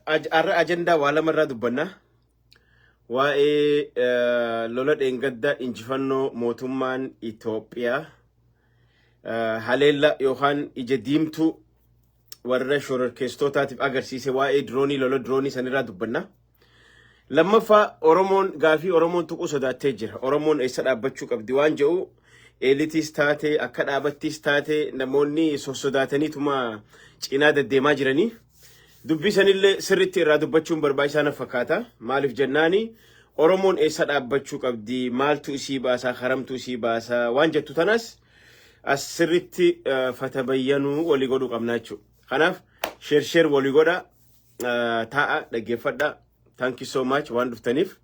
ajenda wala marra dubbanna waa'ee lola dheengadda injifannoo mootummaan Itoophiyaa haleella yookaan ija diimtuu warra shororkeessitootaatiif agarsiise waa'ee droonii lola droonii sanirraa dubbanna. Lammaffaa Oromoon gaafii Oromoon tuquu sodaattee jira. Oromoon eessa dhaabbachuu qabdi waan jedhu elitis taate akka dhaabattis taate namoonni sosodaataniituma cinaa deddeemaa jiranii. Dubbii sanillee sirriitti irraa dubbachuun barbaachisaa na fakkaata. Maaliif jennaani Oromoon eessa dhaabbachuu qabdi, maaltu isii baasaa, haramtu isii baasaa waan jettu tanas as sirriitti fatabayyanuu walii godhuu qabna jechuudha. Kanaaf sheer walii godha, taa'a dhaggeeffadha. Thank you so much waan dhuftaniif.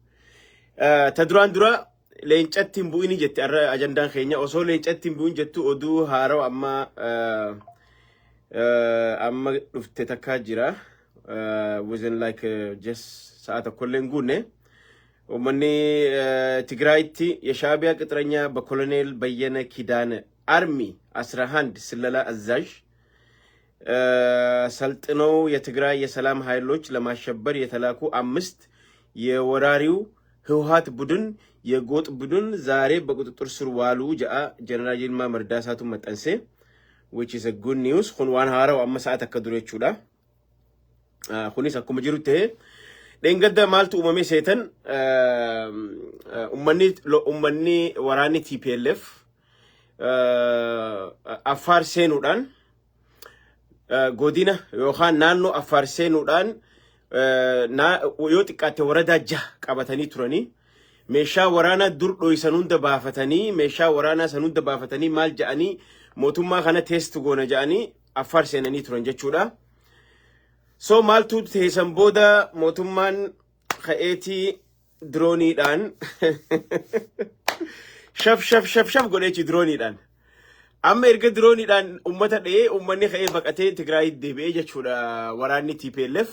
Ta duraan dura leencatti hin bu'ini jette arra ajandaan keenya. Osoo leencatti hin bu'in jettu oduu haarawa amma dhufte takkaa jira. Within like just sa'a tokkollee hin guunne. Uummanni Tigraayitti የሻዕቢያ ቅጥረኛ በኮሎኔል በየነ ኪዳነ አርሚ 11 ስለላ አዛዥ ሰልጥነው የትግራይ የሰላም ኃይሎች ለማሸበር የተላኩ 5 የወራሪው ህወሓት ቡድን የጎጥ ቡድን ዛሬ በቁጥጥር ስር ዋሉ ጀነራል ይልማ መርዳሳቱ መጠንሴ which is a good news kun waan haaraw amma sa'a takka durechuudha kunis akkuma jirutte dheengadda maaltu uumame seetan ummanni waraanni TPLF Affaar seenuudhaan godina yookaan naannoo Affaar seenuudhaan yoo xiqqaatte waradaa 6 qabatanii turanii meeshaa waraanaa dur dho'isan hunda baafatanii meeshaa waraanaa san hunda baafatanii maal ja'anii mootummaa kana test goona ja'anii Affaar seenanii turan jechuudha. So maaltu teessan booda mootummaan ka'eetii drooniidhaan shaf godheechi drooniidhaan. Amma erga drooniidhaan ummata dha'ee ummanni ka'ee baqatee Tigraay deebi'ee jechuudha waraanni TPLF.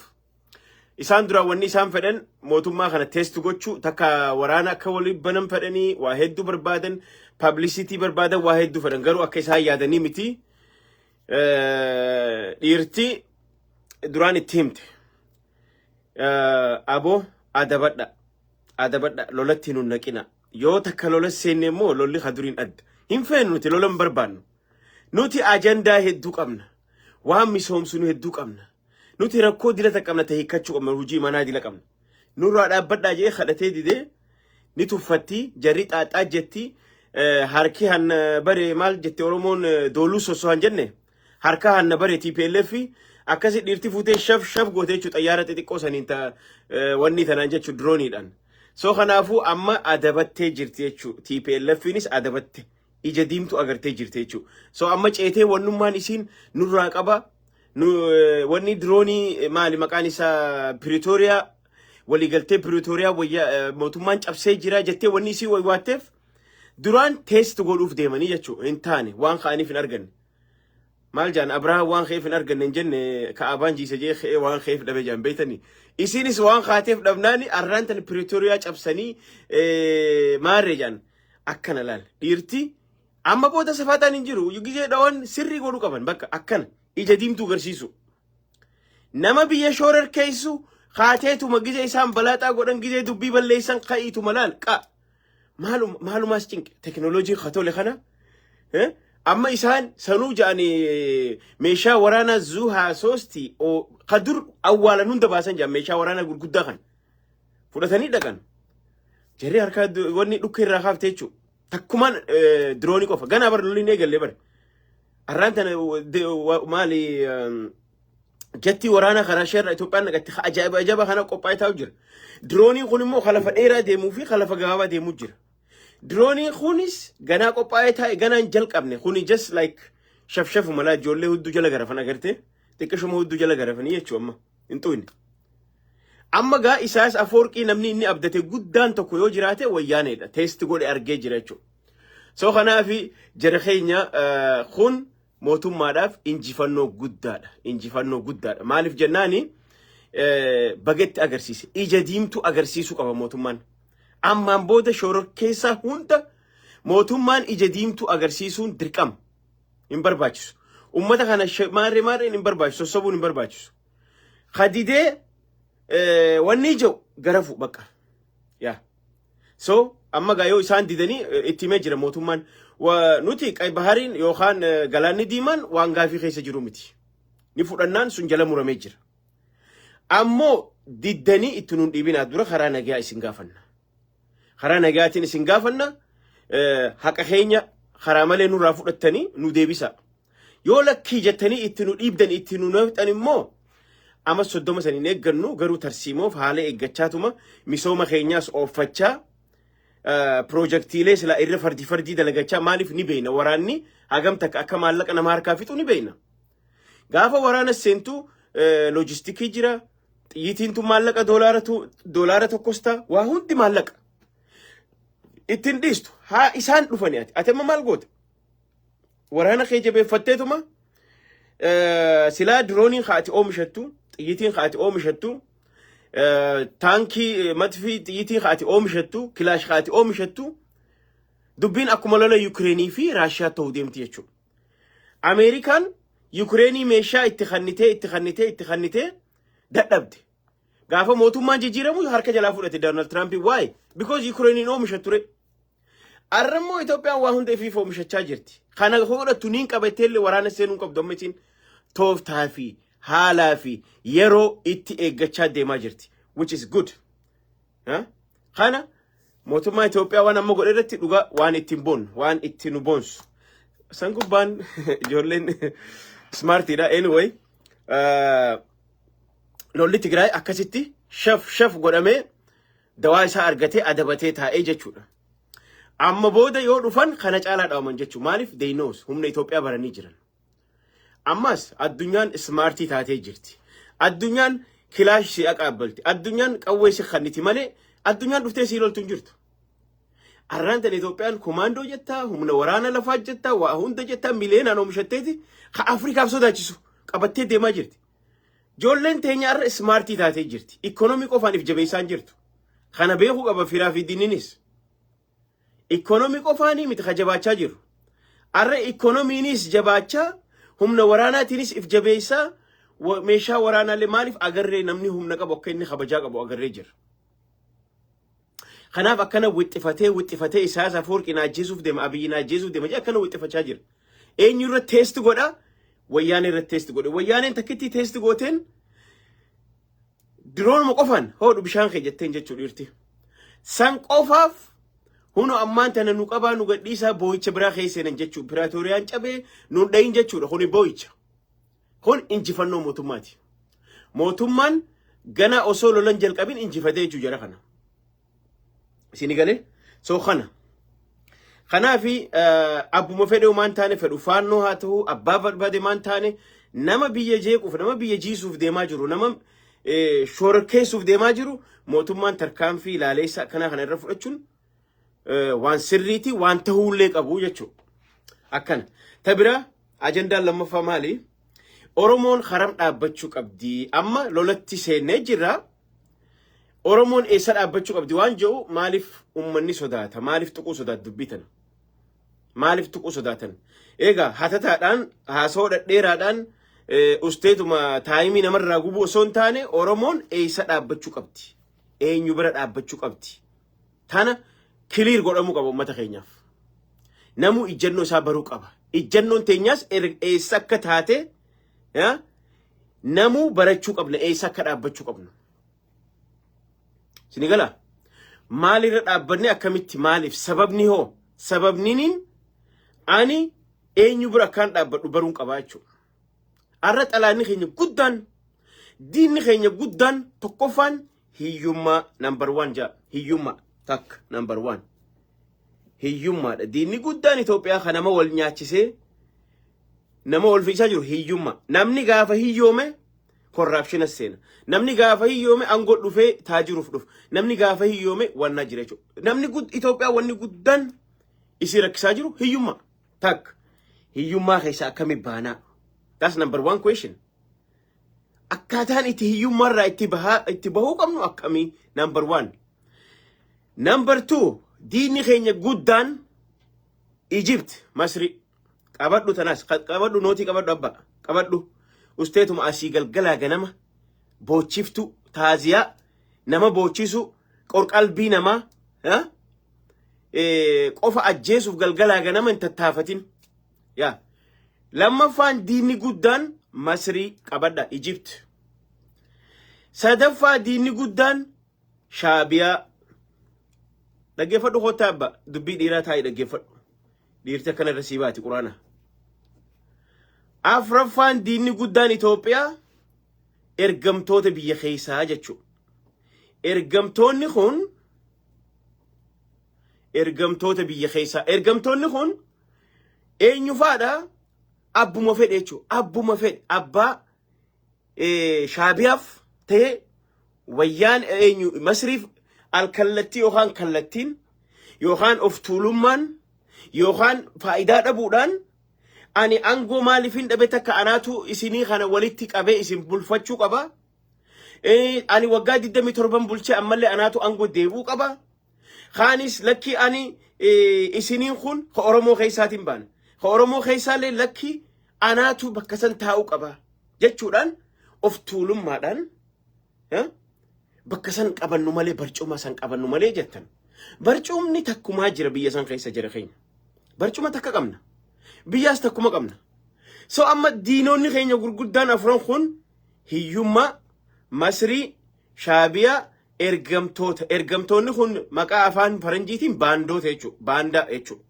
Isaan dura wanni isaan fedhan mootummaa kana test gochuu takka waraana akka waliin banan fedhanii waa hedduu barbaadan publicity barbaadan waa hedduu fedhan garuu akka isaan yaadanii miti dhiirti duraan itti himte aboo adabadha lolatti nun naqina yoo takka lola seenne immoo lolli kaduriin adda hin feenu nuti lola hin barbaannu nuti ajandaa hedduu qabna waan misoomsunu hedduu qabna nuti rakkoo dilata qabna ta'e hiikkachuu qabna hojii manaa dila qabna nurraa dhaabbadhaa jee kadhatee didee ni tuffatti jarri xaaxaa jetti harki hanna bare maal jetti Oromoon dooluu sosohan jenne harka hanna bare TPLF akkasi dhiirti fuutee shaf gootee jechuudha xayyaara xixiqqoo saniin wanni tanaan jechuudha drooniidhaan. So kanaafuu amma adabattee jirti jechuudha TPLFinis adabatte ija diimtu agartee jirti jechuudha. So amma ceetee wannummaan isiin nurraa qaba wanni droonii maali maqaan isaa Pretoria waliigaltee Pretoria mootummaan cabsee jira jettee wanni isii waywaatteef duraan test godhuuf deemanii jechuudha hin taane waan ka'aniif hin arganne. Maal jaan Abrahaam waan kheef hin arganne hin jenne ka'abaan jiise jee khe'ee waan kheef dhabe jaan beeytanii isinis waan kaateef dhabnaani arraan tan Pretoria cabsanii maarree jaan akkana laal dhiirti amma booda safaataan hin jiru gizee dhawan sirrii godhuu qaban bakka akkana ija diimtuu garsiisu nama biyya shoorar keeysu kaateetuma gizee isaan balaaxaa godhan gizee dubbii balleessan ka'iituma laal maalumaas cinqe teknooloojii katole kana amma isaan sanuu ja'ani meeshaa waraanaa zuhaa 3 kadur awwaalan hunda baasan ja'an meeshaa waraanaa gurguddaa kan fudhatanii dhaqan jarri harkaa wanni dhukka irraa kaaftee jechuudha takkumaan droonii qofa ganaa bar lolli eegallee bar arraan tana maali jetti waraanaa karaa sheerra Itoophiyaan naqatti ajaa'iba kana qophaa'ee taa'u jira drooniin kun immoo kalafa dheeraa deemuu fi kalafa gabaabaa deemuu jira. Droonii kunis ganaa qophaa'ee taa'e ganaan jalqabne kuni just like shaf malaa ijoollee hudduu jala garafan agarte xiqqashuma hudduu jala garafanii jechuudha amma hin xu'inne. Amma gaa isaas Afoorqii namni inni abdate guddaan tokko yoo jiraate wayyaaneedha test godhe argee jira jechuudha. So kanaafi jara keenya kun mootummaadhaaf injifannoo guddaadha maaliif jennaani bagetti agarsiise ija diimtuu agarsiisuu qaba mootummaan. Ammaan booda shororkeessaa hunda mootummaan ija diimtuu agarsiisuun dirqama hin barbaachisu ummata kana maarree hin barbaachisu sosobuun hin barbaachisu kadidee wanni ijoo garafu bakka yaa so amma gaayoo isaan didanii itti mee jira mootummaan nuti qay bahariin yookaan galaanni diimaan waan gaafii keessa jiru miti ni fudhannaan sun jala muramee jira ammoo diddanii itti nuun dhiibinaa dura karaa nagaa isin gaafanna karaa nagaatiin isin gaafanna haqa keenya karaa malee nurraa fudhattanii nu deebisa yoo lakkii jettanii itti nu dhiibdan itti nu nafxan immoo ama soddoma saniin eeggannu garuu tarsiimoof haala eeggachaatuma misooma keenyaas ooffachaa projektiilee sila irra fardii dalagachaa maaliif ni beeyna waraanni hagam takka akka maallaqa nama harkaa fixu ni beeyna gaafa waraana seentu loojistikii jira xiyyiitiintu maallaqa doolaara tokkosta waa hundi maallaqa ittiin dhiistu haa isaan dhufanii ati amma maal goota waraana kee jabeeffatteetuma silaa dirooniin kaati oomishattu xiyyiitiin kaati oomishattu taankii matfii xiyyiitiin kaati oomishattu kilaash kaati oomishattu dubbiin akkuma lola Yukreenii fi Raashiyaa ta'uu deemti jechuudha. Ameerikaan Yukreenii meeshaa itti kannitee dadhabde. Gaafa mootummaan jijjiiramu harka jalaa fudhate Donald Trump why because Yukreenii oomishattu re. Arrammoo Itoophiyaan waa hunda ifiif oomishachaa jirti. Kana godhatu niin qabatteellee waraana seenuu qabdu ammatiin tooftaa fi haalaa fi yeroo itti eeggachaa deemaa jirti which is good. Kana mootummaa Itoophiyaa waan amma godhe irratti dhugaa waan ittiin boonu waan ittiin nu boonsu. San gubbaan ijoolleen smartiidha anyway. Lolli Tigraay akkasitti shaf godhamee dawaa isaa argatee adabatee taa'ee jechuudha. Amma booda yoo dhufan kana caalaa dhaawaman jechuudha. Maaliif they knows humna Itoophiyaa baranii jiran. Ammas addunyaan smartii taatee jirti. Addunyaan kilaash si aqaabbalti. Addunyaan qawwee si kanniti malee addunyaan dhuftee si loltu hin jirtu. Arraantan Itoophiyaan komaandoo jettaa humna waraana lafaa jettaa waa hunda jettaa mileenaan oomishatteeti ka Afrikaaf sodaachisu qabattee deemaa jirti. Ijoolleen teenya irra smartii taatee jirti. Ikoonomii qofaaniif jabeessaan jirtu. Kana beekuu qaba firaa fi dinninis. Ikoonomii qofaanii miti jabaachaa jiru. Arra ikoonomiinis jabaachaa humna waraanaatiinis if jabeessaa meeshaa waraanaalee maaliif agarree namni humna qabu akka inni kabajaa qabu agarree jira. Kanaaf akkana wixxifatee Isaayyaas Afwerqii ajjeesuuf deema Abiyyi ajjeesuuf deema jee akkana wixxifachaa jira. Eenyu irra teesti godha wayyaanee irra teesti godhe wayyaaneen takkitti teesti gooteen diroonuma qofaan hoodhu bishaan kee jetteen jechuu dhiirti. San qofaaf huno ammaan tana nu qabaa nu gadhiisaa boo'icha biraa keesseenan jechuu Piraatoriyaan cabee nuun dhayin jechuudha kuni boo'icha. Kun injifannoo mootummaati. Mootummaan gana osoo lolan jalqabin injifatee jechuu jara kana. Isini galee soo kana. Kanaafi abbuma fedhe maan taane fedhu faannoo haa ta'u abbaa barbaade maan taane nama biyya jeequuf nama biyya jiisuuf deemaa jiru nama shorkeessuuf deemaa jiru mootummaan tarkaanfii ilaaleessa kana irra fudhachuun waan sirriiti waan ta'uullee qabu jechuudha. Akkana. Tabira ajandaan lammaffaa maali? Oromoon haram dhaabbachuu qabdi. Amma lolatti seennee jirra. Oromoon eessa dhaabbachuu qabdi waan jedhu maaliif ummanni sodaata? Maaliif tuquu sodaata dubbitan? Maaliif tuquu sodaatan? Egaa hatataadhaan haasoo dhadheeraadhaan usteetuma taayimii namarraa gubuu osoo hin taane Oromoon eessa dhaabbachuu qabdi? Eenyu bira dhaabbachuu qabdi? Tana kiliir godhamuu qaba uummata keenyaaf. Namuu ijjannoo isaa baruu qaba. Ijjannoon teenyaas eessa akka taate namuu barachuu qabna eessa akka dhaabbachuu qabnu. Sinigala maalirra dhaabbanne akkamitti maaliif sababni hoo sababniin ani eenyu bira akkaan dhaabbadhu baruun qabaa jechuudha. Arra xalaanni keenya guddaan diinni keenya guddaan tokkoffaan hiyyummaa number 1 jaa hiyyummaa tak number 1 hiyyummaadha. Diinni guddaan Itoophiyaa kan nama wal nyaachisee nama wal fiisaa jiru hiyyummaa. Namni gaafa hiyyoome corruption seena. Namni gaafa hiyyoome aangoo dhufee taajiruuf dhufu. Namni gaafa hiyyoome wanna jira jechuudha. Namni Itoophiyaa wanni guddaan isi rakkisaa jiru hiyyummaa. Tak hiyyummaa keessa akkami baanaa? That's number 1 question. Akkaataan itti hiyyummaarraa itti bahuu qabnu akkami? Number 1. Number 2, diinni keenya guddaan Egypt, Masri. Qabadhu tanas, qabadhu nooti qabadhu abba. Qabadhu usteetuma asii galgalaa ganama boochiftu taaziyaa nama boochisu qorqalbii namaa qofa ajjeesuuf galgalaa ganama hin tattaafatin yaa lammaffaan diinni guddaan Masrii qabadha Egypt sadaffaa diinni guddaan Shaabiyaa dhaggeeffadhu kottaa abba dubbii dhiiraa taa'ee dhaggeeffadhu dhiirti akkana irra sii baati quraana afraffaan diinni guddaan Itoophiyaa ergamtoota biyya keessaa jechuudha ergamtoonni kun ergamtoota biyya keessaa ergamtoonni kun eenyu faadha abbuma fedhe jechuudha abbuma fedhe abbaa Shaabiyaaf ta'e wayyaan eenyu Masriif alkallattii yookaan kallattiin yookaan of tuulummaan yookaan faayidaa dhabuudhaan ani angoo maaliifin dhabe takka anaatu isinii kana walitti qabee isin bulfachuu qaba ani waggaa 27 bulchee ammallee anaatu angoo deebuu qaba khaanis lakki ani isiniin kun ka Oromoo keessaatiin baan ka Oromoo keessaallee lakki anaatu bakka san taa'uu qaba jechuudhaan of tuulummaadhaan bakka san qabannu malee barcuma san qabannu malee jettan barcumni takkumaa jira biyya san keessa jira keenya barcuma takka qabna biyyaas takkuma qabna so amma diinonni keenya gurguddaan afran kun hiyyummaa Masrii Shaabiyaa ergamtoonni kun maqaa afaan faranjiitiin baandoota jechuudha baandaa jechuudha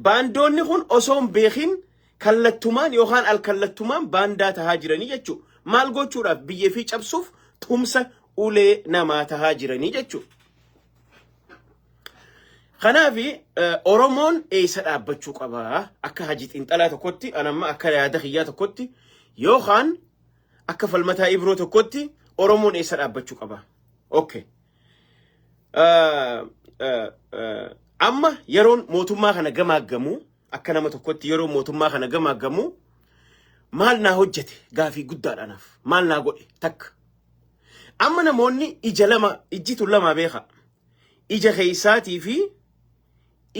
baandoonni kun osoo hin beekin kallattumaan yookaan alkallattumaan baandaa tahaa jiranii jechuudha maal gochuudhaaf biyyee fi cabsuuf tumsa ulee namaa tahaa jiranii jechuudha kanaafi Oromoon eessa dhaabbachuu qabaa akka Haji Xiinxalaa tokkotti anamma akka yaada kiyyaa tokkotti yookaan akka falmataa Ibroo tokkotti Oromoon eessa dhaabbachuu qabaa okay amma yeroon mootummaa kana gamaaggamu akka nama tokkotti yeroo mootummaa kana gamaaggamu maal naa hojjete gaafii guddaadhaanaaf maal naa godhe takka amma namoonni ijjitu lama beeka ija keessaatii fi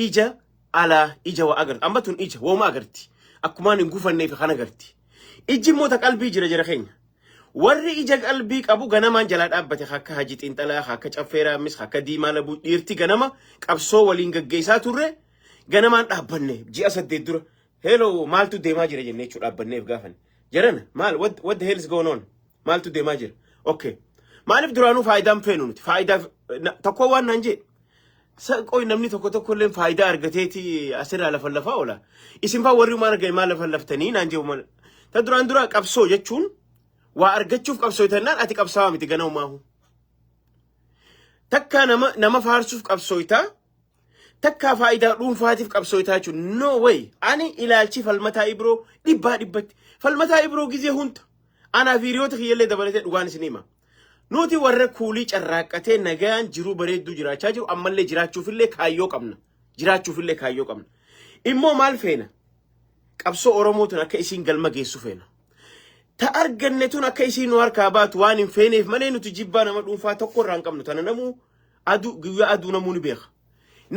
ija alaa ija waa agarti amma tun ija wooma agarti akkumaan hin gufanneef kan agarti ijji moota qalbii jira keenya warri ija qalbii qabu ganamaan jalaa dhaabbate akka Haji Xiinxalaa akka Caffeeraa Ammis akka Diimaa Labuu dhiirti ganama qabsoo waliin gaggeessaa turre ganamaan dhaabbanne ji'a 8 dura hello maaltu deemaa jira jennee jechuudha dhaabbanneef gaafan jarana maal what the hell is going on maaltu deemaa jira okay maaliif duraanuu faayidaan feenu nuti faayidaa tokko waan naan jee qoy namni tokko illee faayidaa argateeti asirraa lafallafaa oola isin faa warri maal argame maal lafallaftanii naan jee ta duraan dura qabsoo jechuun waa argachuuf qabsooytannaan ati qabsaawaa miti ganaummaahu takka nama faarsuuf qabsooytaa takka faayidaa dhuunfaatiif qabsooytaa jechuun no way ani ilaalchi falmataa Ibroo dhibbatti falmataa Ibroo gizee hunda anaaf hiriyoota kiyyallee dabalatee dhugaan isin hima nuti warra kuulii carraaqqatee nagaan jiruu bareedduu jiraachaa jiru ammallee jiraachuufillee kaayyoo qabna immoo maal feena qabsoo Oromootun akka isiin galma geessu feena ta arganne tun akka isiin harkaa baatu waan hin feeneef malee nuti jibbaa nama dhuunfaa tokko irraa hin qabnu tana namuu guyyaa aduu namuu ni beeka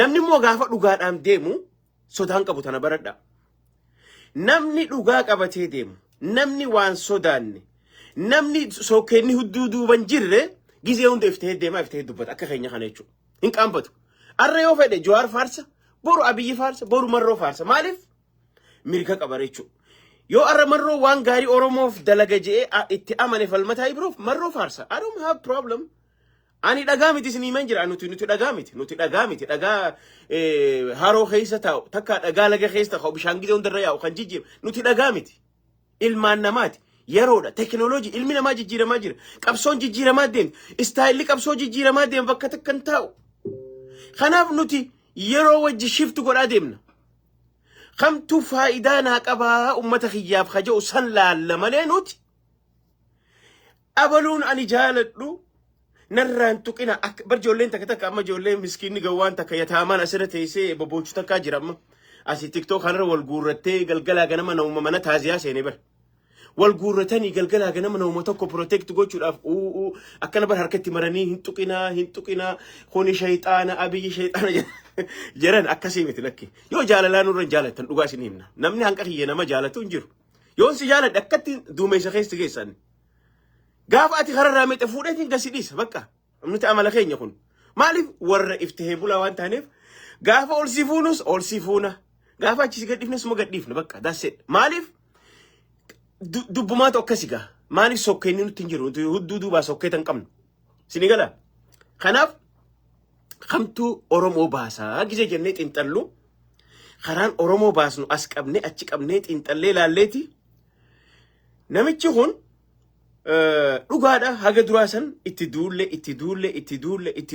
namni immoo gaafa dhugaadhaan deemu sodaan qabu tana baradha namni dhugaa qabatee deemu namni waan sodaanne namni sookeenni hudduu duuban jirre gizee hunda iftee deemaa iftee dubbata akka keenya kana jechuudha hin qaanfatu arra yoo fedhe Jawaar faarsa boru Abiyyi faarsa boru Marroo faarsa maaliif mirga qaba jechuudha yoo arra Marroo waan gaarii Oromoof dalaga je'ee itti amane falmataa Ibroof Marroo faarsa I don't have problem ani dhagaa miti isin himan jira nuti dhagaa miti dhagaa haroo keessa taa'u takka dhagaa laga keessa taa'u bishaan gizee hundarra yaa'u kan jijjiiru nuti dhagaa miti ilmaan namaati yeroodha teknoolojii ilmi namaa jijjiiramaa jira qabsoon jijjiiramaa deemti istaayilli qabsoo jijjiiramaa deema bakka takkan taa'u kanaaf nuti yeroo wajji shiftu godhaa deemna kamtu faayidaa naa qabaa ummata kiyyaaf kaja'u san laalla malee nuti abaluun ani jaaladhu narraan tuqina bar ijoolleen takka amma ijoolleen miskiinni gawwaan takka yataamaan asirra teessee bobboochu takkaa jira amma asii tiktok kanarra wal guurrattee galgalaa ganama nauma mana taaziyaa seenee bar wal guurratanii galgalaa ganama nauma tokko protect gochuudhaaf akkana bar harkatti maranii hin tuqinaa kuni shayxaana Abiyyi shayxaana jiran akkasii miti lakki yoo jaalalaan nurra jaalatan dhugaa isin himna namni hanqa kiyya nama jaalatu hin jiru yoo si jaaladhe akkatti duumessa keessi geessan قافاتي خرر رامي تفودتي قسيديس بقى نتي عمل خين يكون مالف ور افتهي بولا وانت هنف قافا أول سيفونوس أول سيفونا قافا تشي قد إفنس مو قد إفنا بقى that's it مالف دبومات أوكسيكا مالف سوكيني نتنجرو هدو دوبا سوكيتن قمن سينيقالا خناف خمتو أورومو باسا جيزي جنيت انتلو خران أورومو باسنو أسك أبني أتشك أبنيت انتلي لاليتي نمتشي هون dhugaadha haga duraasan itti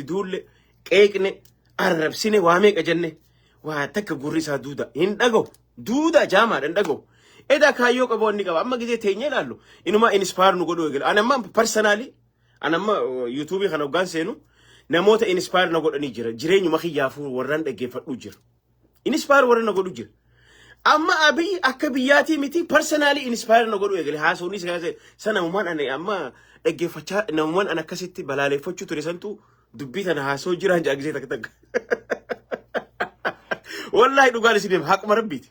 duulle qeeqne arrabsine waa meeqa jenne waa takka gurri isaa duuda jaamaadha hin dhaga'u eda kaayyoo qabu inni qaba amma gizee teenyee ilaallu inuma inspire nu godhu eegala ani amma personally ani amma YouTube kana hoggaan seenu namoota inspire na godhanii jira jireenyuma kiyyaafuu warraan dhaggeeffadhu jira inspire warra na godhu jira amma abii akka biyyaati miti personally inspire na godhu eegale haasawni sana muman ani amma dhaggeeffachaa namuman an akkasitti balaaleffachuu ture santu dubbii tana haasoo jiraan jaagizee takka wallahi dhugaan isin haquma rabbiiti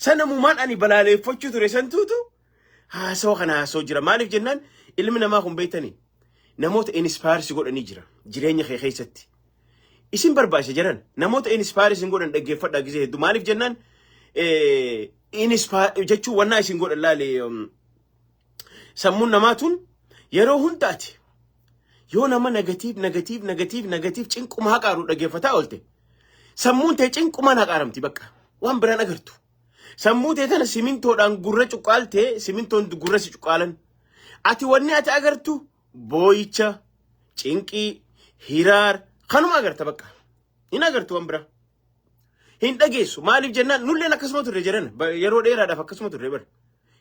sana muman ani balaaleffachuu ture santuutu haasoo kana haasoo jira maaliif jennaan ilmi namaa kun beeytanii namoota inspire si godhanii jira jireenya kee keessatti isin barbaachisa jiran namoota inspire si godhan dhaggeeffadhaa gizee hedduu maaliif jennaan inspire jechuu wanna isin godhan laale sammuun namaatun yeroo hundaati yoo nama negative cinquma haqaaru dhaggeeffataa oolte sammuun tee cinquma haqaaramti bakka waan biraan agartu sammuu tee tana simintoodhaan gurra cuqqaaltee simintoon gurra si cuqqaalan ati wanni ati agartu booyicha cinqii hiraar kanuma agarta bakka hin agartu waan biraa hin dhageessu maaliif jennaan nulleen akkasuma turre jiran yeroo dheeraadhaaf akkasuma turre bar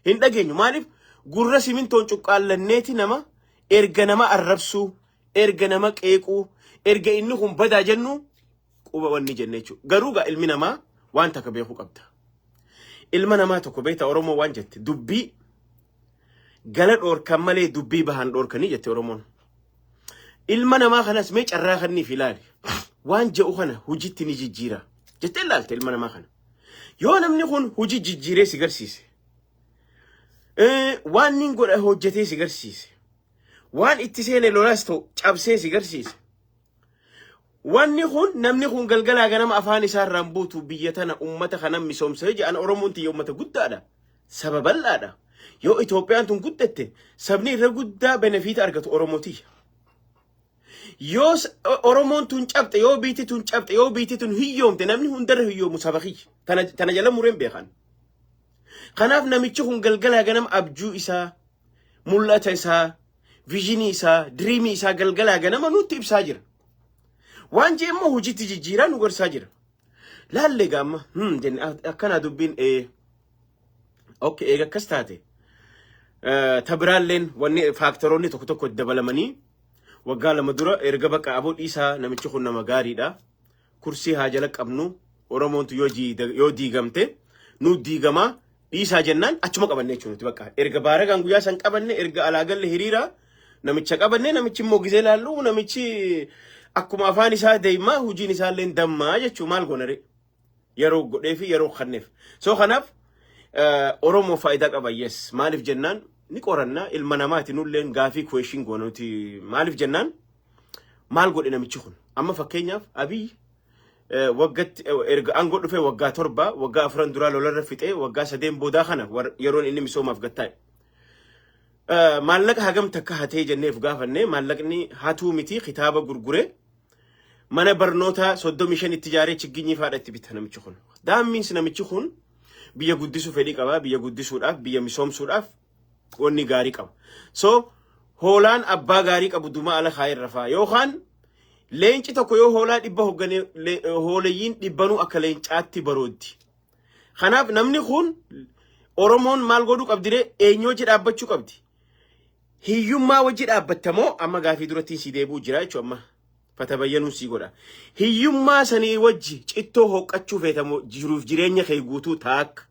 hin dhageenyu maaliif gurra simintoon cuqqaallanneeti nama erga nama arrabsuu erga nama qeequu erga inni kun badaa jennu quba wanni jenne jechuudha garuu gaa ilmi namaa waan takka beekuu qabda ilma namaa tokko beekta Oromoo waan jette dubbii gala dhoorkan malee dubbii bahan dhoorkanii jette Oromoon ilma namaa kanas mee carraa kanniif ilaali waan je'u kana hojiitti ni jijjiira jettee ilaalte ilma namaa kana yoo namni kun hojii jijjiiree si garsiise waan nin godha hojjetee si garsiise waan itti seene lolaas ta'u cabsee si garsiise wanni kun namni kun galgalaa ganama afaan isaa irraan buutu biyya tana ummata kanan misoomsee jedhan Oromoon tiyya ummata guddaadha sababal'aadha yoo Itoophiyaan tun guddatte sabni irra guddaa benefiita argatu Oromootii yoo Oromoon tun cabxe yoo biitti tun cabxe yoo biitti tun hiyyoomte namni hundarra hiyyoomu sabaqii tana jala mureen beekan kanaaf namichi kun galgalaa ganama abjuu isaa mul'ata isaa visionii isaa dreamii isaa galgalaa ganama nutti ibsaa jira waan jeemmoo hojiitti jijjiiraa nu gorsaa jira laalle gaamma jenne akkana dubbiin okay eega akkas taate tabiraalleen wanni faaktoroonni tokko dabalamanii waggaa lama dura erga bakka aboo dhiisaa namichi kun nama gaariidha kursii haa jala qabnu Oromoontu yoo diigamte nu diigamaa dhiisaa jennaan achuma qabanne jechuudha bakka erga baaragaan guyyaa san qabanne erga alaagalle hiriira namicha qabanne namichi immoo gisee laallu namichi akkuma afaan isaa deemaa hojiin isaallee dammaa jechuu maal gonare yeroo godhee fi yeroo kanneef soo kanaaf Oromoo faayidaa qaba yes maaliif jennaan ni qoranna ilma namaati nulleen gaafii question goonuti maaliif jennaan maal godhe namichi kun amma fakkeenyaaf Abiy waggatti erga aangoo dhufee waggaa 7 waggaa 4 dura lolarra fixee waggaa 3 boodaa kana yeroon inni misoomaaf gattaa'e maallaqa hagam takka hatee jenneef gaafanne maallaqni hatuu miti kitaaba gurgure mana barnoota 35 itti jaaree chigginyi faadhatti bitta namichi kun daammiinsi namichi kun biyya guddisuu fedhii qaba biyya guddisuudhaaf biyya misoomsuudhaaf wanni gaarii qaba so hoolaan abbaa gaarii qabu duma ala khaayir rafaa yookaan leenci tokko yoo hoolaa dhibba hoggane hoolayyiin dhibbanuu akka leencaatti barooddi kanaaf namni kun Oromoon maal godhuu qabdire eenyoo jedha dhaabbachuu qabdi hiyyummaa wajji dhaabbattamoo amma gaafii duratti si deebuu jira jechuudha amma fatabayyanuu si godha hiyyummaa sanii wajji cittoo hoqqachuu feetamoo jiruuf jireenya kee guutuu taak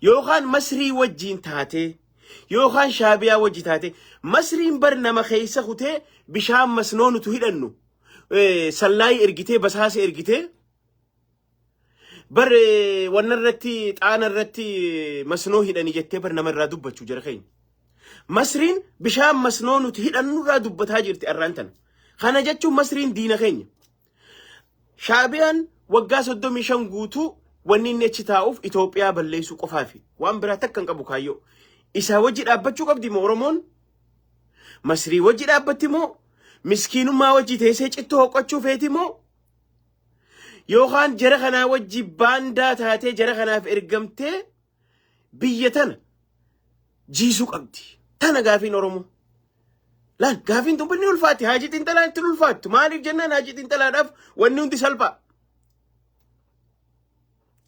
yookaan masrii wajjiin taate yookaan shaabiyaa wajji taate masriin bar nama keessa kutee bishaan masnoonutu hidhannu sallaayii ergitee basaasa ergitee bar wanarratti xaanarratti masnoo hidhani jettee bar namarraa dubbachuu jira keenya masriin bishaan masnoo nuti hidhannurraa dubbataa jirti arraantan kana jechuun masriin diina keenya shaabiyaan waggaa 35 guutuu wanni inni achi taa'uuf Itoophiyaa balleessuu qofaafi waan biraa takkan qabu kaayyoo isaa wajji dhaabbachuu qabdi moo Oromoon masrii wajji dhaabbatti moo miskiinummaa wajji teessee cittoo hoqqachuu feeti moo yookaan jara kanaa wajji baandaa taatee jara kanaaf ergamtee biyya tana jiisuu qabdi tana gaafiin Oromoo lan gaafiin tun binni ulfaatti haajii xinxalaa itti ulfaattu maaliif jennaan haajii xinxalaadhaaf wanni hundi salphaa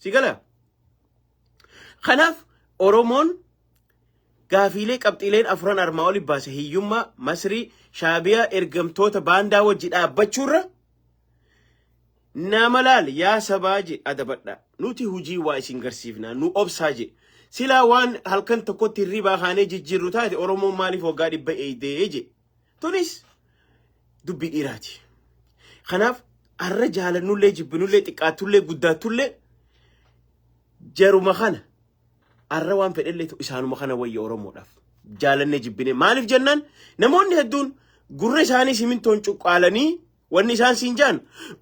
sigala kanaaf Oromoon gaafiilee qabxiileen afuran armaa oli baase hiyyummaa masrii shaabiyaa ergamtoota baandaa wajji dhaabbachuurra nama laal yaa sabaa je adabadha nuti hujii waa isin garsiifna nu obsaa je silaa waan halkan tokkotti hirribaa kaanee jijjiirru taate Oromoon maaliif waggaa 100 je tunis dubbii dhiiraati kanaaf arra jaalannullee jibbinullee xiqqaatullee guddaatullee jaruma kana arra waan fedhellee isaanuma kana wayya Oromoodhaaf jaalanne jibbine maaliif jennaan namoonni hedduun gurra isaanii simintoon cuqqaalanii wanni isaan siin jaan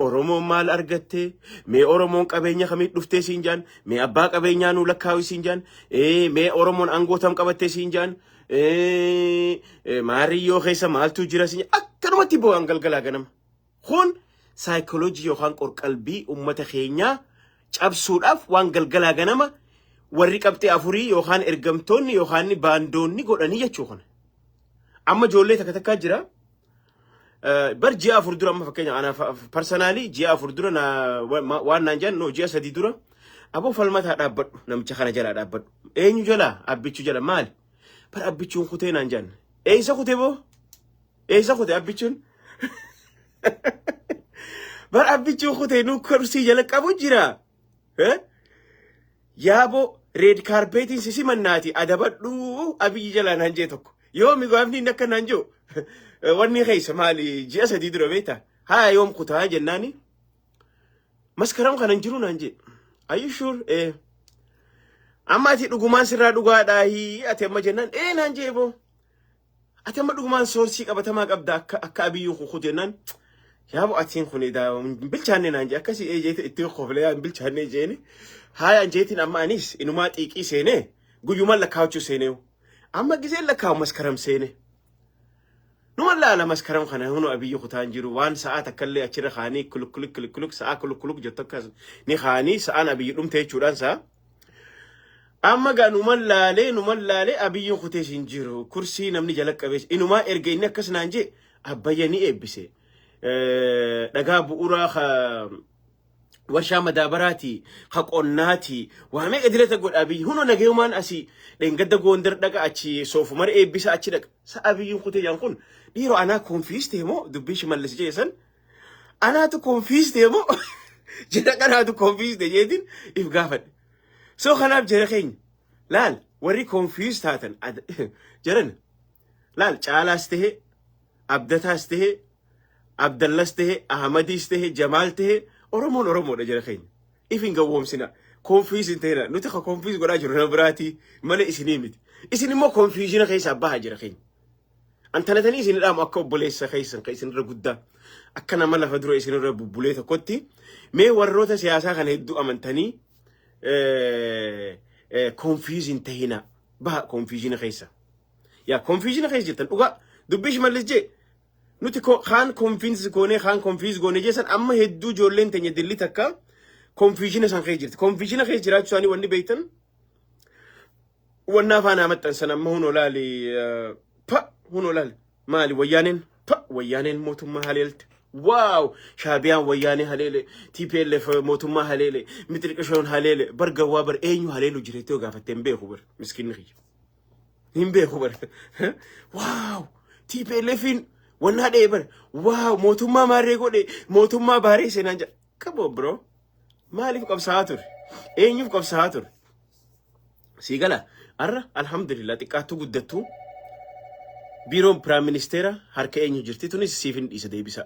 Oromoon maal argatte mee Oromoon qabeenya kamitti dhuftee siin jaan mee abbaa qabeenyaa nu lakkaawi siin jaan mee Oromoon angootam qabattee siin jaan maariyyoo keessa maaltu jira siin akkanumatti bo'an galgalaa ganama kun saayikooloojii yookaan qorqalbii ummata keenyaa cabsuudhaaf waan galgalaa ganama warri qabxee afurii yookaan ergamtoonni yookaan baandoonni godhanii jechuu kana amma ijoollee takka takkaa jira bar ji'a afur dura amma fakkeenya ana personally ji'a afur dura na waan naan jaan no ji'a 3 dura aboo falmataa dhaabbadhu namicha kana jala dhaabbadhu eenyu jala abbichu jala maali bar abbichuun kutee naan jaan eessa kutee boo eessa kutee abbichuun bar abbichuun kutee nu kursii jala qabu jira yaabo red carpetin sisi mannaati adabadhu abiyyi jala naan jee tokko yoo mi gaafni akka naan joo wanni keessa maali ji'a 3 dura beeta haa yoom kutaa jennaani maskaram kanan jiru naan jee are you sure amma ati dhugumaan sirraa dhugaadhaahi ati amma jennaan naan jee boo ati amma dhugumaan soorsii qabatamaa qabda akka abiyyuun kuku jennaan yaabo atiin kun bilchaanne naan jee akkasii jeeti itti qoflee yaa bilchaanne jeeni haa jeetiin amma anis inumaa xiiqii seenee guyyumaan lakkaawachuu seenee amma giseen lakkaawu maskaram seenee numan laala maskaram kana hunu abiyyu kutaan jiru waan sa'aat akkallee achirra khaanii kuluk sa'a kuluk jettu akkas ni khaanii sa'aan abiyyu dhumte jechuudhaan sa'a amma gaa numan laalee abiyyu kutee sin jiru kursii namni jala qabees inumaa erga inni akkas naan jee abbayya ni eebbise dhagaa bu'uuraa warshaa madaabaraati qonnaati waa meeqa dilata godha abiyyi huno nagayumaan asii dhengadda goondar dhaqa achi soofumar eebbisa achi dhaqa sa abiyyuun kutee jaan kun dhiiroo anaa konfiistee moo dubbii shimallis jeesan anaatu konfiistee moo jedha qanaatu konfiistee jeetiin if gaafadhe soo kanaaf jara keenya laal warri konfiist taatan jaran laal caalaas tahe abdataas tahe abdallas tahe ahmadiis tahe jamaal tahe Oromoodha jara keenya ifin gawwoomsina konfiisin tahina nuti ka konfiis godhaa jiru na biraati malee isinii miti isin immoo konfiisina keessa bahaa jira keenya antanatanii isin dhaamu akka obboleessa keessan ka isinirra guddaa akka nama lafa dura isinirra bubbulee tokkotti mee warroota siyaasaa kana hedduu amantanii konfiisin tahina baha konfiisina keessa yaa konfiisina keessa jettan dhugaa dubbii shimallis jee nuti khaan konfiis goone jeesan amma hedduu ijoolleen teenya dilli takka konfiisina san keessa jirti konfiisina keessa jiraachuu isaanii wanni beektan wanna afaan amaxxan san amma hunoo laali maali wayyaaneen mootummaa haleelte waaw shaabiyaan wayyaanee haleele TPLF mootummaa haleele mitirqishoon haleele bargawaa bar eenyu haleelu jireetti yoo gaafatte hin beeku bar miskinni kiyya hin beeku bar waaw TPLFin wanna bar waaw mootummaa maarree godhe mootummaa baaree seenaan jaa kabo bro maaliif qabsaa ture eenyuuf qabsaa ture siigala arra alhamdulillah xiqqaattu guddattu biiroon piraayim ministeera harka eenyu jirti tunis siifin dhiisa deebisa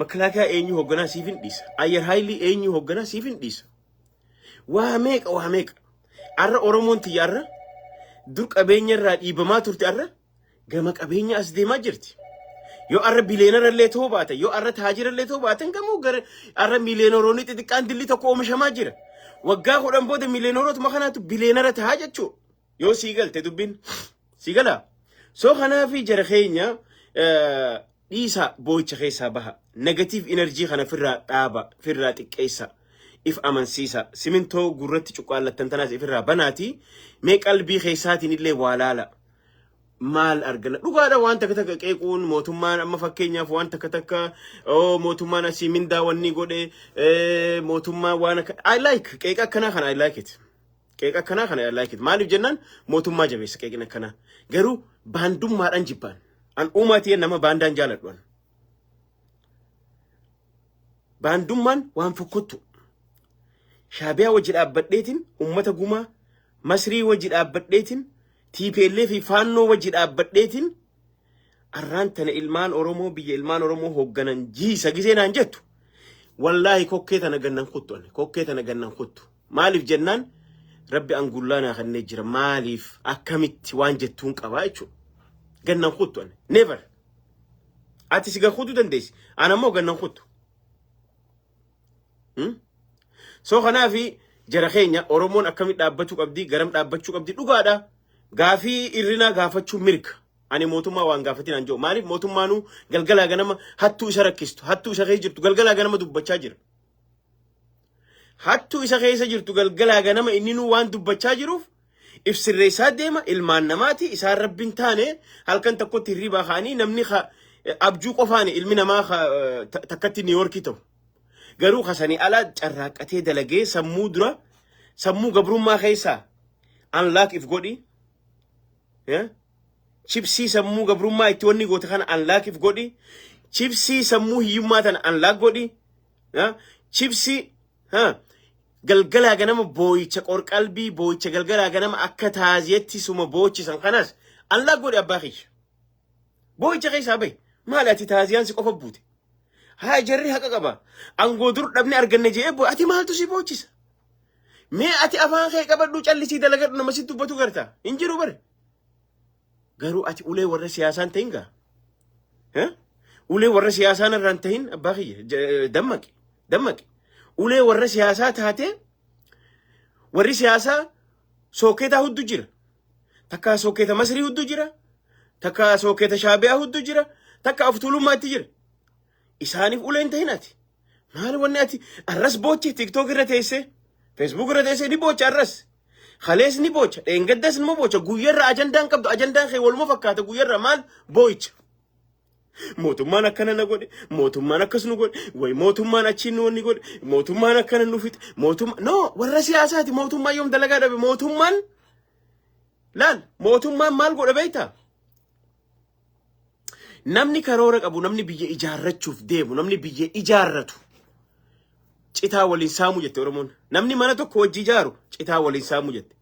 makalaakaa eenyu hoogganaa siifin dhiisa ayyar haayilii eenyu hoogganaa siifin dhiisa waa meeqa arra Oromoon tiyyaarra dur qabeenya irraa dhiibamaa turte arra gama qabeenya as deemaa jirti. Yoo arra bileenara illee ta'uu baate, yoo arra taajira illee ta'uu baatan gamoo gara arra miliyeenaroonni xixiqqaan dilli tokko oomishamaa jira. Waggaa 10 booda miliyeenaroota makanaatu bileenara tahaa jechuudha. Yoo sii galte dubbiin sii gala. So kanaafi jara keenya dhiisa boo'icha keessaa baha. Negative energy kana firraa dhaaba, firraa xiqqeessa. If amansiisa. Simintoo gurratti cuqqaallattan tanaas ifirraa banaati. Mee qalbii keessaatiin illee waa laala. Maal argana dhugaadha waan takka takka qeequun mootummaan amma fakkeenyaaf waan takka takka mootummaan asii mindaa wanni godhe mootummaan waan akka I like qeeqa akkanaa kana I like it. Qeeqa akkanaa kana I like it. Maaliif jennaan mootummaa jabeessa qeeqin akkanaa. Garuu baandummaadhaan jibbaan. An uumatii nama baandaan jaaladhuan. Baandummaan waan fokkottu. Shaabiyaa wajji dhaabbadheetiin uummata gumaa Masrii wajji dhaabbadheetiin TPLF fi faannoo wajji dhaabbadheetiin arraan tana ilmaan Oromoo biyya ilmaan Oromoo hoogganan jiisa giseenaan jettu. Wallaahi kokkee tana gannan kuttu ani kokkee tana gannan kuttu. Maaliif jennaan Rabbi angullaa naa kannee jira maaliif akkamitti waan jettuun qabaa jechuudha. Gannan kuttu ani never. Ati si gahuutu dandeessi ana immoo gannan kuttu. So kanaafi jara keenya Oromoon akkamitti dhaabbachuu qabdi garam dhaabbachuu qabdi dhugaadha. Gaafii irrina gaafachuu mirga. Ani mootummaa waan gaafatin anjoo. Maaliif mootummaanu galgalaa ganama hattuu isa rakkistu. Hattuu isa keessa jirtu galgalaa ganama dubbachaa jira. Hattuu isa keessa jirtu galgalaa ganama inni nu waan dubbachaa jiruuf ibsirreessaa deema ilmaan namaati isaan rabbiin taane halkan tokkotti hirribaa kaanii namni abjuu qofaani ilmi namaa takkatti New York ta'u. Garuu kasanii ala carraaqatee dalagee sammuu dura sammuu gabrummaa keessaa unlock if godhi. Chipsii sammuu gabrummaa itti wanni goote kana unlock if godhi. Chipsii sammuu hiyyummaa tana unlock godhi. Chipsii galgalaa ganama boo'icha qorqalbii boo'icha galgalaa ganama akka taaziyetti suma boochisan kanas unlock godhi abbaa kiyya. Boo'icha keessaa bahi maali ati taaziyaan si qofa buute. Haa jarri haqa qaba. Angoo dur dhabne arganne jee ati maaltu si boochisa. Mee ati afaan kee qabadhu callisii dalagadhu nama sitti dubbatu garta. Hin jiru bare. Garuu ati ulee warra siyaasaan ta'in gaa. Ulee warra siyaasaan irraan ta'in abbaa kiyya dammaqi. Dammaqi. Ulee warra siyaasaa taate warri siyaasaa sooketaa huddu jira. Takka sooketa Masrii huddu jira. Takka sooketa Shaabiyaa huddu jira. Takka aftulummaatti jira. Isaaniif uleen ta'in ati. Maali wanni ati arras boochi TikTok irra teessee Facebook irra teessee ni boocha arras. Khalees ni boocha. Dheengaddas ni boocha. Guyyarra ajandaan qabdu. Ajandaan kee waluma fakkaata. Guyyarra maal boocha. Mootummaan akkana na godhe. Mootummaan akkas nu godhe. Way mootummaan achiin nu wanni godhe. Mootummaan akkana nu fite. Mootummaan no warra siyaasaati. Mootummaan yoom dalagaa dhabe. Mootummaan laal. Mootummaan maal godha beektaa? Namni karoora qabu namni biyya ijaarrachuuf deemu namni biyya ijaarratu citaa waliin saamuu jette Oromoon. Namni mana tokko wajji ijaaru citaa waliin saamuu jette.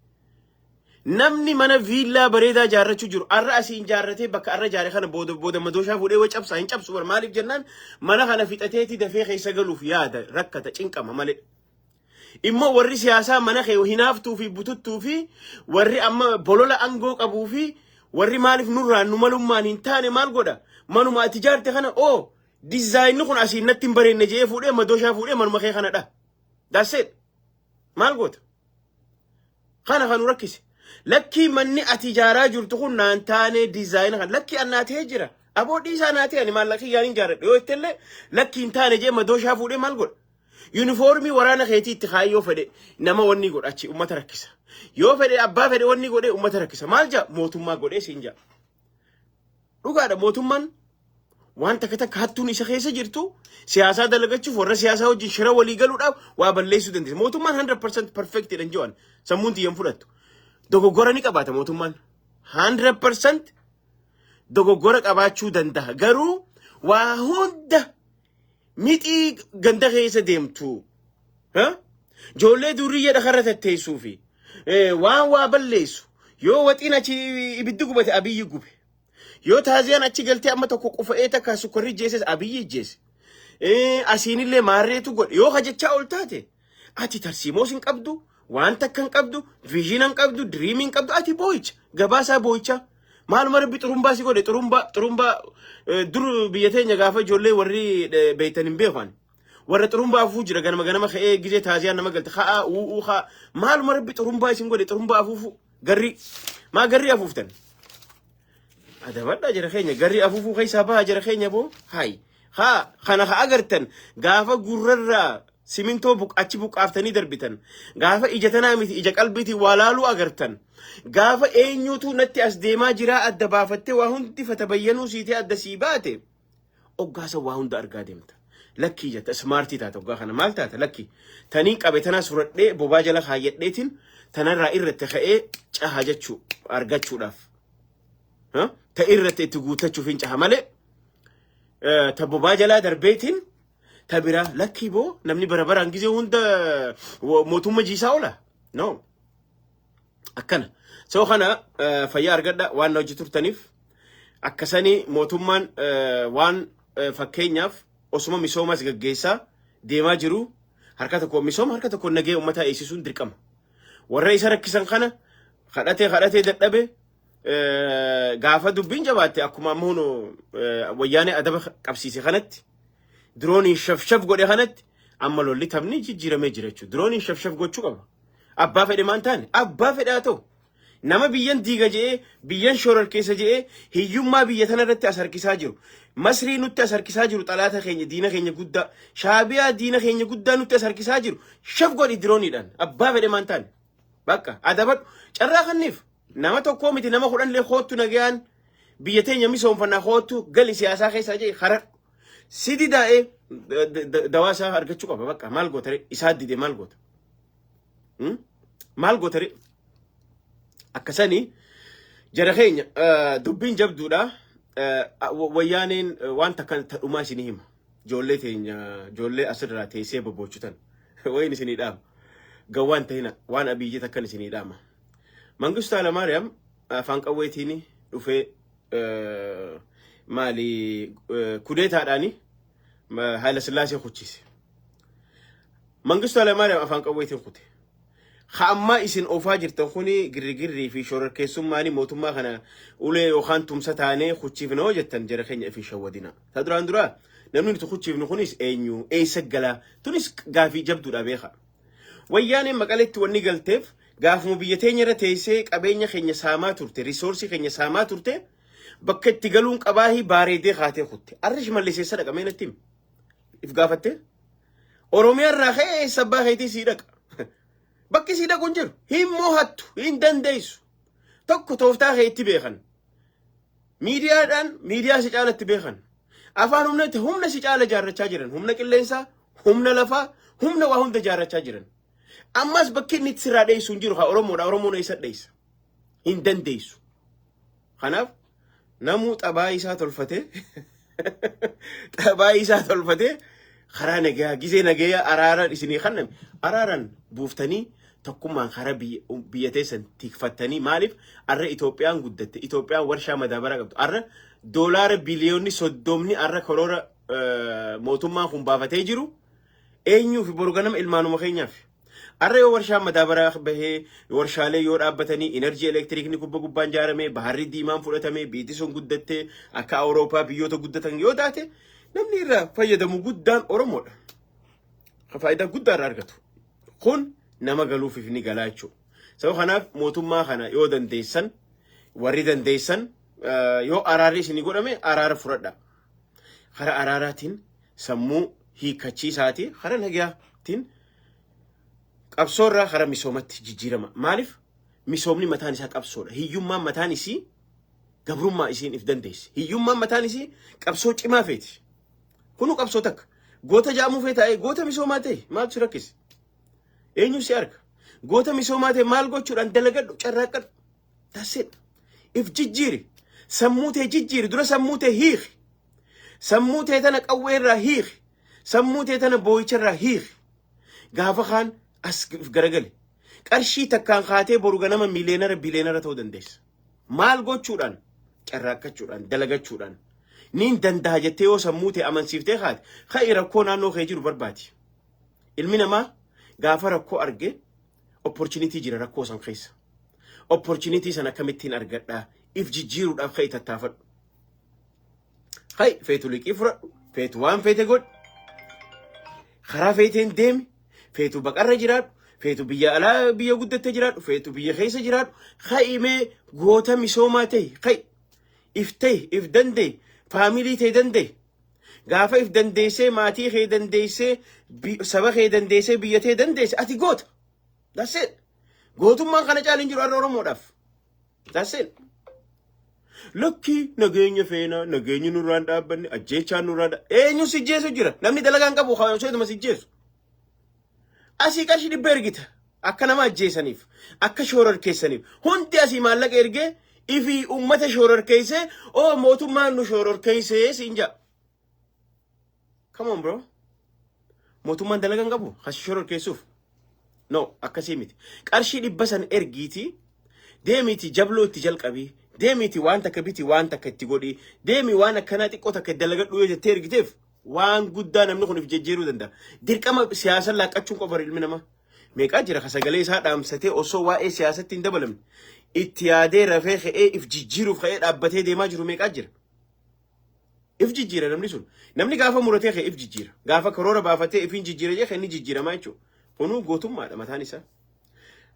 Namni mana viillaa bareedaa ijaarrachuu jiru arra asii ijaarratee bakka arra ijaare kana booda madooshaa fuudhee way cabsaa hin cabsu bar maaliif jennaan mana kana fixateeti dafee keessa galuuf yaada rakkata cinqama malee. Immoo warri siyaasaa mana kee hinaaftuu fi bututtuu fi warri amma bolola angoo qabuu fi warri maaliif nurraan nu malummaan hin taane maal godha? Manuma ati ijaarte kana dizaayinni kun asii natti hin bareenne jee fuudhee madooshaa fuudhee manuma kee kana dha. That's it. Maal goota? Kana kanu rakkise. Lakki manni ati ijaaraa jirtu kun naan taane dizaayina kan lakki annaatee jira. Aboo dhiisaa naatee ani maallaqii yaan ijaaradhe yoo ittillee lakki hin taane jee madooshaa fuudhee maal godha? Uniformii waraana keetii itti kaayyoo fedhe nama wanni godha achi ummata rakkisa. Yoo fedhe abbaa fedhe wanni godhe ummata rakkisa. Maal jaa mootummaa godhee siin jaa. Dhugaadha mootummaan waan takka takka hattuun isa keessa jirtu siyaasaa dalagachuuf warra siyaasaa wajjin shira walii galuudhaaf waa balleessuu dandeessa. Mootummaan 100% perfect dhan jiran sammuun xiyyan fudhattu. Dogoggora ni qabaata mootummaan 100% dogoggora qabaachuu danda'a. Garuu waa hunda mixii ganda keessa deemtu. Ijoollee duriyyaa dhakarra tatteessuu fi waan waa balleessu yoo waxiin achi ibiddi gubate abiyyi gube. Yoo taaziyaan achi galtee amma tokko qufa'ee takka sukkarri jeeses abiyyi jeese. Asiinillee maarreetu godhe yoo hajjechaa ol taate ati tarsiimoos hin qabdu وانت كان قبضو فيجينان قبضو دريمين قبضو اتي بويتش غباسا بويتشا مال مربي ترومبا سيغودي ترومبا در بيتين غافا جولي وري بيتن بيخوان ور ترومبا فوجرا غنما خي غيزي تازيا نما قلت خا او خا مال مربي ترومبا سيغودي ترومبا افوفو غري ما غري افوفتن هذا ولا جرى خينيا غري افوفو خيسا با جرى خينيا بو هاي خانا خا اغرتن غافا غوررا سيمنتو بوك اتشي بوك افتني دربتن غافا اجتنا ميتي اجا قلبيتي والالو اغرتن غافا اينيوتو نتي اسديما جرا ادبافته وهندي فتبينوا سيتي ادسيباتي اوغاسا وهند ارغادمت لكي جت سمارتي تاتو غاخنا مالتات لكي تنين قبيتنا سوردي بوباجلا خايديتين تنرا ايرت خئي چهاجچو ارغچو داف ها تايرت تغوتچو فينچ مالي تبوباجلا دربيتين تبرا لكي بو نمني بربر انجزي هند موتوم جيساولا نو اكنا سو خنا فيار غدا وان نوجي ترتنيف اكساني موتومان وان فكينياف osuma misoomas gaggeessa deemaa jiru harka tokko misooma harka tokko nagee ummata eesisuun dirqama warra isa rakkisan kana kadhatee dadhabe gaafa dubbiin jabaatte akkuma ammoo wayyaane adaba qabsiise kanatti drooniin shafshaf godhe kanatti amma lolli tabni jijjiiramee jira jechuudha drooniin shafshaf gochuu qaba abbaa fedhe maan taane abbaa fedhe haa ta'u nama biyyan diiga je'ee biyyan shorar keessa je'ee hiyyummaa biyya tana irratti as harkisaa jiru masrii nutti as harkisaa jiru xalaata keenya diina keenya guddaa shaabiyaa diina keenya guddaa nutti as harkisaa jiru shaf godhi dirooniidhaan abbaa fedhe maan taane bakka adabadhu carraa kanniif nama tokkoo miti nama kudhanlee hoottu nagayaan biyya teenya misoomfannaa hoottu gali siyaasaa keessaa jee harar sidi daa'ee dawaasaa argachuu qaba bakka maal gootare isaa dide maal goota maal gootare akkasanii jara keenya dubbiin jabduudha wayyaaneen waan takkan tadhumaa isinii hima ijoollee teenya ijoollee asirraa teessee bobboochutan wayin isinii dhaama gawwaan tahina waan abiyyi takkan isinii dhaama Mangistuu Hayilamaariyaam afaan qawweetiini dhufee maali kudeetaadhaani Haayila Sillaasee kuchise Mangistuu Hayilamaariyaam afaan qawweetiin kute خامة إسن أوفاجر تخوني جري في شورر كيسوماني موتوما خنا أولي وخان تمساتاني خوتشي في نوجتن جرخين في شودنا تدرو أندرا نمني تخوتشي في نخونيس أينيو أي سجلا تونس قافي جبدو رابيخا وياني مقالت وني قلتف قاف مبيتين يرى تيسيك أبيني خيني ساما تورتي ريسورسي خيني ساما تورتي بكت تقلون قباهي باردي خاتي خوتي أرش مالي سيسرق أمين التيم إفقافته أوروميا الراخي سباهيتي سيرك bakki sida kun jiru hin mohattu hin dandeessu tokko tooftaa keetti beekan miidiyaadhaan miidiyaa si caalatti beekan afaan humna si caala jaarrachaa jiran humna qilleensaa humna lafaa humna waa hunda jaarrachaa jiran ammas bakki inni sirraa dheessu hin jiru haa oromoon eessa dheessa hin dandeessu kanaaf namuu xabaa isaa tolfatee karaa nagaa gizee nagaa araaraan isinii kanname araaraan buuftanii tokkummaan karaa biyya teessan tikfattanii maaliif arra Itoophiyaan guddatte Itoophiyaan warshaa madaabaraa qabdu arra doolaara biliyoonni 30 arra karoora mootummaan kun baafatee jiru eenyuuf borganama ilmaanuma keenyaaf arra yoo warshaa madaabaraa bahee warshaalee yoo dhaabbatanii enerjii elektirikni gubbaan jaaramee baharri diimaan fudhatamee biyyi sun guddatte akka Awurooppaa biyyoota guddatan yoo taate namni irraa fayyadamu guddaan Oromoodha. Faayidaa guddaa irraa argatu. Kun nama galuuf ifni galaa jechuudha. Sababa kanaaf mootummaa kana yoo dandeessan warri dandeessan yoo araarri isinii godhame araara fudhadha. Karaa araaraatiin sammuu hiikachiisaati karaa nagayaatiin qabsoorraa karaa misoomatti jijjiirama. Maaliif misoomni mataan isaa qabsoodha. Hiyyummaan mataan isii gabrummaa isiin if dandeessi. Hiyyummaan mataan isii qabsoo cimaa feeti. Kunu qabsoo takka goota jaamuu feetaa'e goota misoomaa ta'e maaltu si rakkise eenyu si arga goota misoomaa ta'e maal gochuudhaan dalagadhu carraaqqadhu taasisa if jijjiiri sammuu ta'e jijjiiri dura sammuu ta'e hiiki sammuu ta'e tana qawweerraa hiiki sammuu ta'e tana boo'icharraa hiiki gaafa kaan as garagale qarshii takkaan kaatee boru ganama miileenara bileenara ta'uu dandeessa maal gochuudhaan carraaqqachuudhaan dalagachuudhaan nin danda'a jettee yoo sammuu ta'e amansiiftee haati rakkoo naannoo kee jiru barbaadi ilmi namaa gaafa rakkoo arge opportunity jira rakkoo san keessa. Opportunity sana kamittiin argadhaa if jijjiiruudhaaf ka'e tattaafadhu. Hay feetu liqii fudhadhu, feetu waan feete godhu, karaa feeteen deemi, feetu baqarra jiraadhu, feetu biyya alaa biyya guddatte jiraadhu, feetu biyya keessa jiraadhu, ka'imee goota misoomaa ta'e, if dandee, faamilii ta'e dandee. Gaafa if dandeessee maatii kee dandeessee saba kee dandeessee biyya ta'e dandeesse ati goota. That's it. Gootummaan kana caalin jiru har'a Oromoodhaaf. That's it. Lakki nageenya feena, nageenya nurraan dhaabbanne, ajjeechaan nurraan eenyu si jeesu jira. Namni dalagaan qabu sooduma si jeesu. Asii qarshii dhibba ergita. Akka nama ajjeesaniif, akka shoorar keessaniif. Hundi asii maallaqa ergee ifi ummata shoorar keesse mootummaan nu shoorar keesse siin jaa. Come on bro. Mootummaan dalagaan qabu hasi shoorar keessuuf. No, akkasii miti. Qarshii dhibba san ergiiti. Deemiti jabloo itti jalqabii. Deemiti waan takka biti waan takka itti godhi. Deemi waan akkanaa xiqqoo takka dalagadhu yoo jettee ergiteef waan guddaa namni kun if jijjiiruu danda'a. Dirqama siyaasa laaqqachuun qofa ilmi namaa. Meeqaa jira ka sagalee isaa dhaamsatee osoo waa'ee siyaasatti hin dabalamne. Itti yaadee rafee ka'ee if jijjiiruuf ka'ee dhaabbatee deemaa jiru meeqaa jira. If jijjiira namni sun. Namni gaafa muratee ka'ee if jijjiira. Gaafa karoora baafatee if hin jijjiira jee inni jijjiiramaa jechuudha. Kunuu gootummaadha mataan isaa.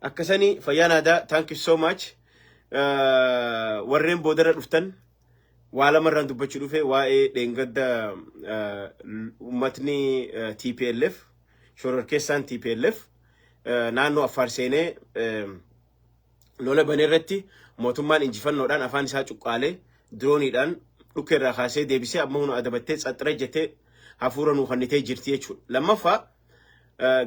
Akkasanii fayyaan aadaa thank you so much. Warreen boodara dhuftan waa lamarraan dubbachuu dhufe waa'ee dheengadda ummatni TPLF shororkeessaan TPLF naannoo Affaar seenee lola banee irratti mootummaan injifannoodhaan afaan isaa cuqqaalee dirooniidhaan dhukkeerraa kaasee deebisee amma hunu adabattee xaxxira jettee hafuura nuu kannitee jirti jechuudha. Lammaffaa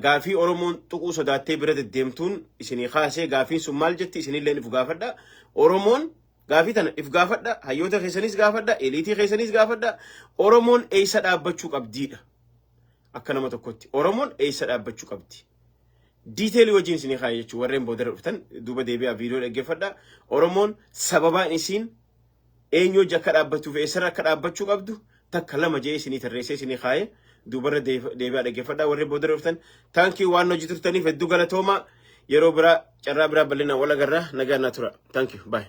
gaafii Oromoon tuquu sodaattee bira deddeemtuun isinii kaasee gaafiin sun maal jetti isinillee if gaafadha. Oromoon gaafii tana if gaafadha. Hayyoota keessanis gaafadha. Eliitii keessanis gaafadha. Oromoon eessa dhaabbachuu qabdiidha. Akka nama tokkotti. Oromoon eessa dhaabbachuu qabdi. Diiteelii wajjin isinii kaayee jechuun warreen boodara dhuftan duuba deebi'aa viidiyoo dhaggeeffadha. Oromoon sababaan isiin eenyoo akka dhaabbattuuf eessarra akka dhaabbachuu qabdu takka lama jee isinii tarreessee isinii kaayee. Dubarra deebi'aa dhaggeeffadhaa warri boodara dhuftan taankii waan hojii turtaniif hedduu galatoomaa yeroo biraa carraa biraa bal'inaan wal agarraa nagaan naa tura. Thank you. Bye.